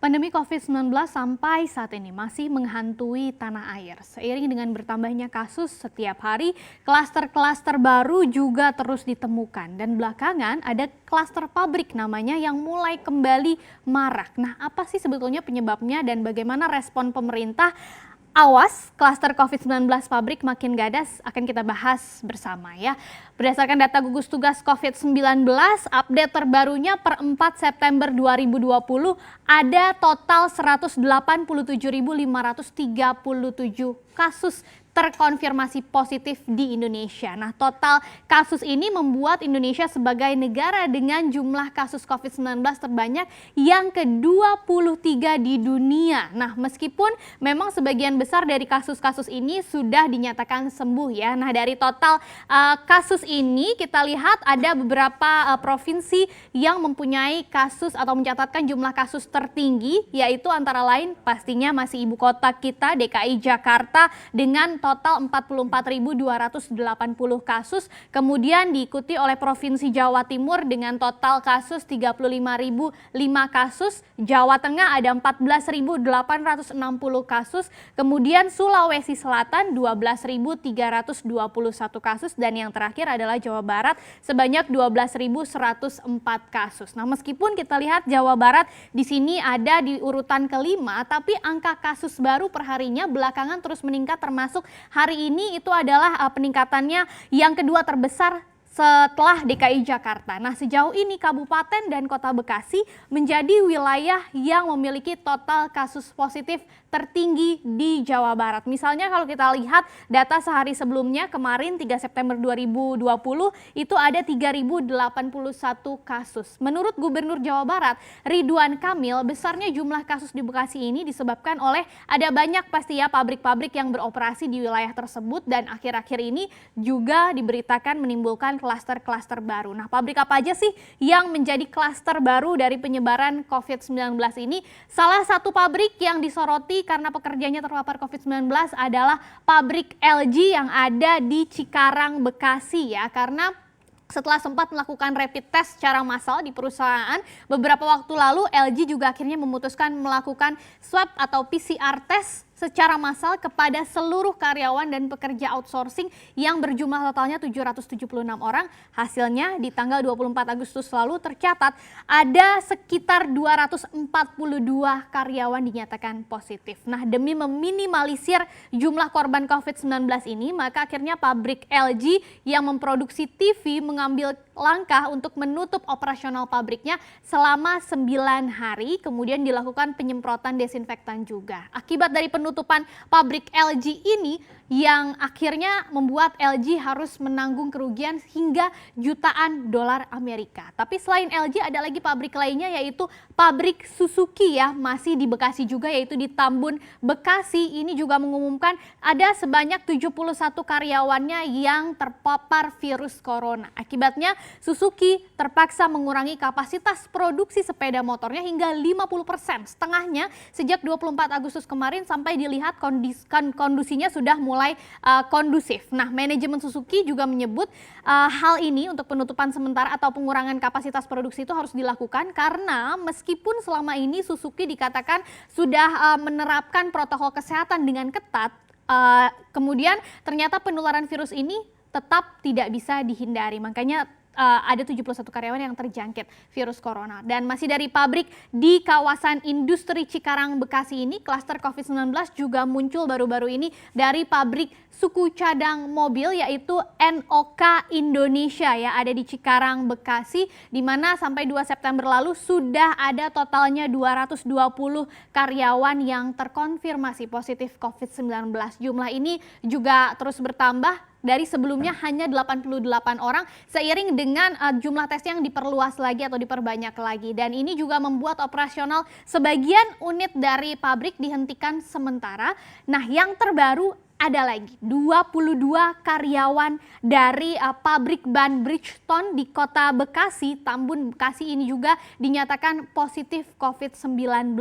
Pandemi COVID-19 sampai saat ini masih menghantui tanah air. Seiring dengan bertambahnya kasus setiap hari, klaster-klaster baru juga terus ditemukan. Dan belakangan ada klaster pabrik namanya yang mulai kembali marak. Nah, apa sih sebetulnya penyebabnya dan bagaimana respon pemerintah? Awas, klaster COVID-19 pabrik makin gadas akan kita bahas bersama ya. Berdasarkan data gugus tugas COVID-19, update terbarunya per 4 September 2020 ada total 187.537 kasus terkonfirmasi positif di Indonesia. Nah, total kasus ini membuat Indonesia sebagai negara dengan jumlah kasus COVID-19 terbanyak yang ke-23 di dunia. Nah, meskipun memang sebagian besar dari kasus-kasus ini sudah dinyatakan sembuh ya. Nah, dari total kasus ini kita lihat ada beberapa provinsi yang mempunyai kasus atau mencatatkan jumlah kasus tertinggi, yaitu antara lain pastinya masih ibu kota kita DKI Jakarta dengan total 44.280 kasus, kemudian diikuti oleh Provinsi Jawa Timur dengan total kasus 35.005 kasus, Jawa Tengah ada 14.860 kasus, kemudian Sulawesi Selatan 12.321 kasus, dan yang terakhir adalah Jawa Barat sebanyak 12.104 kasus. Nah, meskipun kita lihat Jawa Barat di sini ada di urutan kelima, tapi angka kasus baru perharinya belakangan terus meningkat, termasuk hari ini itu adalah peningkatannya yang kedua terbesar setelah DKI Jakarta. Nah, sejauh ini Kabupaten dan Kota Bekasi menjadi wilayah yang memiliki total kasus positif tertinggi di Jawa Barat. Misalnya kalau kita lihat data sehari sebelumnya, kemarin 3 September 2020 itu ada 3.081 kasus. Menurut Gubernur Jawa Barat, Ridwan Kamil, besarnya jumlah kasus di Bekasi ini disebabkan oleh ada banyak pasti ya pabrik-pabrik yang beroperasi di wilayah tersebut dan akhir-akhir ini juga diberitakan menimbulkan klaster-klaster baru. Nah, pabrik apa aja sih yang menjadi klaster baru dari penyebaran COVID-19 ini? Salah satu pabrik yang disoroti karena pekerjanya terpapar COVID-19 adalah pabrik LG yang ada di Cikarang, Bekasi ya. Karena setelah sempat melakukan rapid test secara massal di perusahaan, beberapa waktu lalu LG juga akhirnya memutuskan melakukan swab atau PCR test secara massal kepada seluruh karyawan dan pekerja outsourcing yang berjumlah totalnya 776 orang. Hasilnya di tanggal 24 Agustus lalu tercatat ada sekitar 242 karyawan dinyatakan positif. Nah, demi meminimalisir jumlah korban COVID-19 ini, maka akhirnya pabrik LG yang memproduksi TV mengambil langkah untuk menutup operasional pabriknya selama 9 hari, kemudian dilakukan penyemprotan desinfektan juga. Akibat dari penutupan pabrik LG ini yang akhirnya membuat LG harus menanggung kerugian hingga jutaan dolar Amerika. Tapi selain LG ada lagi pabrik lainnya, yaitu pabrik Suzuki ya, masih di Bekasi juga, yaitu di Tambun, Bekasi. Ini juga mengumumkan ada sebanyak 71 karyawannya yang terpapar virus corona. Akibatnya Suzuki terpaksa mengurangi kapasitas produksi sepeda motornya hingga 50%, setengahnya sejak 24 Agustus kemarin sampai dilihat kondisinya sudah mulai kondusif. Nah, manajemen Suzuki juga menyebut hal ini untuk penutupan sementara atau pengurangan kapasitas produksi itu harus dilakukan karena meskipun selama ini Suzuki dikatakan sudah menerapkan protokol kesehatan dengan ketat, kemudian ternyata penularan virus ini tetap tidak bisa dihindari. Makanya ada 71 karyawan yang terjangkit virus corona. Dan masih dari pabrik di kawasan industri Cikarang, Bekasi ini, klaster COVID-19 juga muncul baru-baru ini dari pabrik suku cadang mobil, yaitu NOK Indonesia ya, ada di Cikarang, Bekasi, di mana sampai 2 September lalu sudah ada totalnya 220 karyawan yang terkonfirmasi positif COVID-19. Jumlah ini juga terus bertambah dari sebelumnya hanya 88 orang, seiring dengan jumlah tes yang diperluas lagi atau diperbanyak lagi. Dan ini juga membuat operasional sebagian unit dari pabrik dihentikan sementara. Nah, yang terbaru ada lagi 22 karyawan dari pabrik ban Bridgestone di Kota Bekasi, Tambun, Bekasi ini juga dinyatakan positif COVID-19.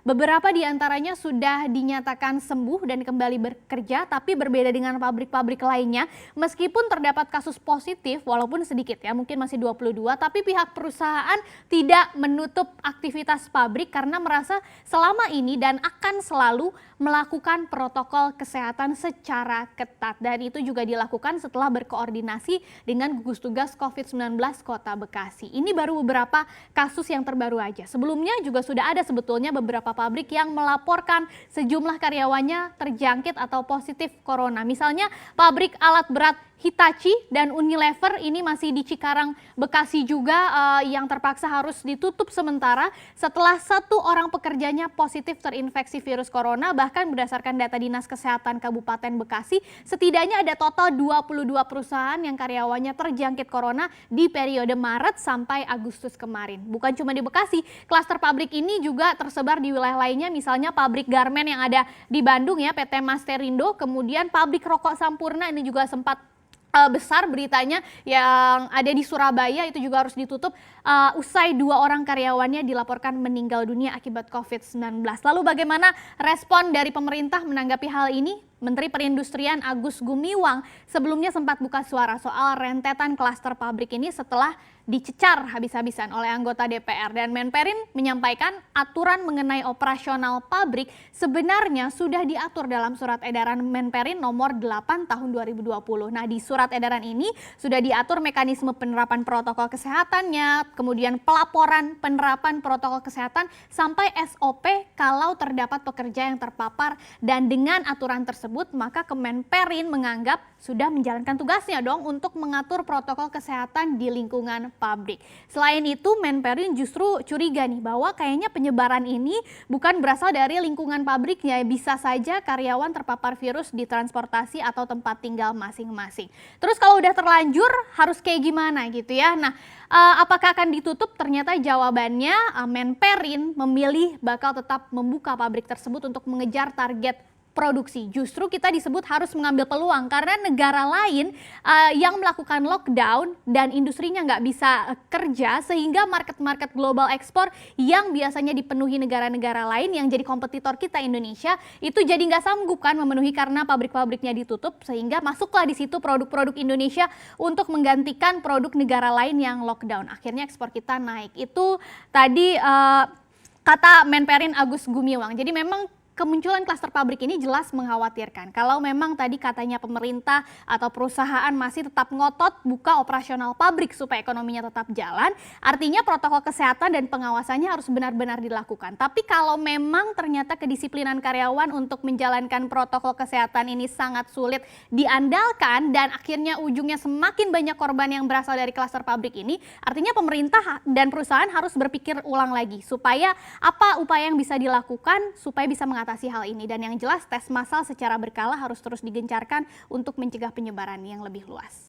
Beberapa di antaranya sudah dinyatakan sembuh dan kembali bekerja, tapi berbeda dengan pabrik-pabrik lainnya, meskipun terdapat kasus positif walaupun sedikit ya, mungkin masih 22, tapi pihak perusahaan tidak menutup aktivitas pabrik karena merasa selama ini dan akan selalu melakukan protokol kesehatan secara ketat, dan itu juga dilakukan setelah berkoordinasi dengan gugus tugas COVID-19 Kota Bekasi. Ini baru beberapa kasus yang terbaru aja. Sebelumnya juga sudah ada sebetulnya beberapa pabrik yang melaporkan sejumlah karyawannya terjangkit atau positif corona. Misalnya pabrik alat berat Hitachi dan Unilever ini masih di Cikarang, Bekasi juga yang terpaksa harus ditutup sementara setelah 1 orang pekerjanya positif terinfeksi virus corona. Bahkan berdasarkan data Dinas Kesehatan Kabupaten Bekasi, setidaknya ada total 22 perusahaan yang karyawannya terjangkit corona di periode Maret sampai Agustus kemarin. Bukan cuma di Bekasi, klaster pabrik ini juga tersebar di wilayah lainnya, misalnya pabrik garmen yang ada di Bandung ya, PT Masterindo, kemudian pabrik rokok Sampurna ini juga sempat besar beritanya yang ada di Surabaya itu juga harus ditutup usai 2 orang karyawannya dilaporkan meninggal dunia akibat COVID-19. Lalu bagaimana respon dari pemerintah menanggapi hal ini? Menteri Perindustrian Agus Gumiwang sebelumnya sempat buka suara soal rentetan klaster pabrik ini setelah dicecar habis-habisan oleh anggota DPR, dan Menperin menyampaikan aturan mengenai operasional pabrik sebenarnya sudah diatur dalam surat edaran Menperin nomor 8 tahun 2020. Nah, di surat edaran ini sudah diatur mekanisme penerapan protokol kesehatannya, kemudian pelaporan penerapan protokol kesehatan sampai SOP kalau terdapat pekerja yang terpapar, dan dengan aturan tersebut maka Kemenperin menganggap sudah menjalankan tugasnya dong untuk mengatur protokol kesehatan di lingkungan pabrik. Selain itu, Menperin justru curiga nih bahwa kayaknya penyebaran ini bukan berasal dari lingkungan pabriknya, bisa saja karyawan terpapar virus di transportasi atau tempat tinggal masing-masing. Terus kalau udah terlanjur harus kayak gimana gitu ya? Nah, apakah akan ditutup? Ternyata jawabannya Menperin memilih bakal tetap membuka pabrik tersebut untuk mengejar target produksi. Justru kita disebut harus mengambil peluang karena negara lain yang melakukan lockdown dan industrinya nggak bisa kerja, sehingga market-market global ekspor yang biasanya dipenuhi negara-negara lain yang jadi kompetitor kita Indonesia itu jadi nggak sanggup kan memenuhi karena pabrik-pabriknya ditutup, sehingga masuklah di situ produk-produk Indonesia untuk menggantikan produk negara lain yang lockdown. Akhirnya ekspor kita naik. Itu tadi kata Menperin Agus Gumiwang. Jadi memang kemunculan klaster pabrik ini jelas mengkhawatirkan. Kalau memang tadi katanya pemerintah atau perusahaan masih tetap ngotot buka operasional pabrik supaya ekonominya tetap jalan, artinya protokol kesehatan dan pengawasannya harus benar-benar dilakukan. Tapi kalau memang ternyata kedisiplinan karyawan untuk menjalankan protokol kesehatan ini sangat sulit diandalkan dan akhirnya ujungnya semakin banyak korban yang berasal dari klaster pabrik ini, artinya pemerintah dan perusahaan harus berpikir ulang lagi supaya apa upaya yang bisa dilakukan supaya bisa mengatasi hal ini. Dan yang jelas tes massal secara berkala harus terus digencarkan untuk mencegah penyebaran yang lebih luas.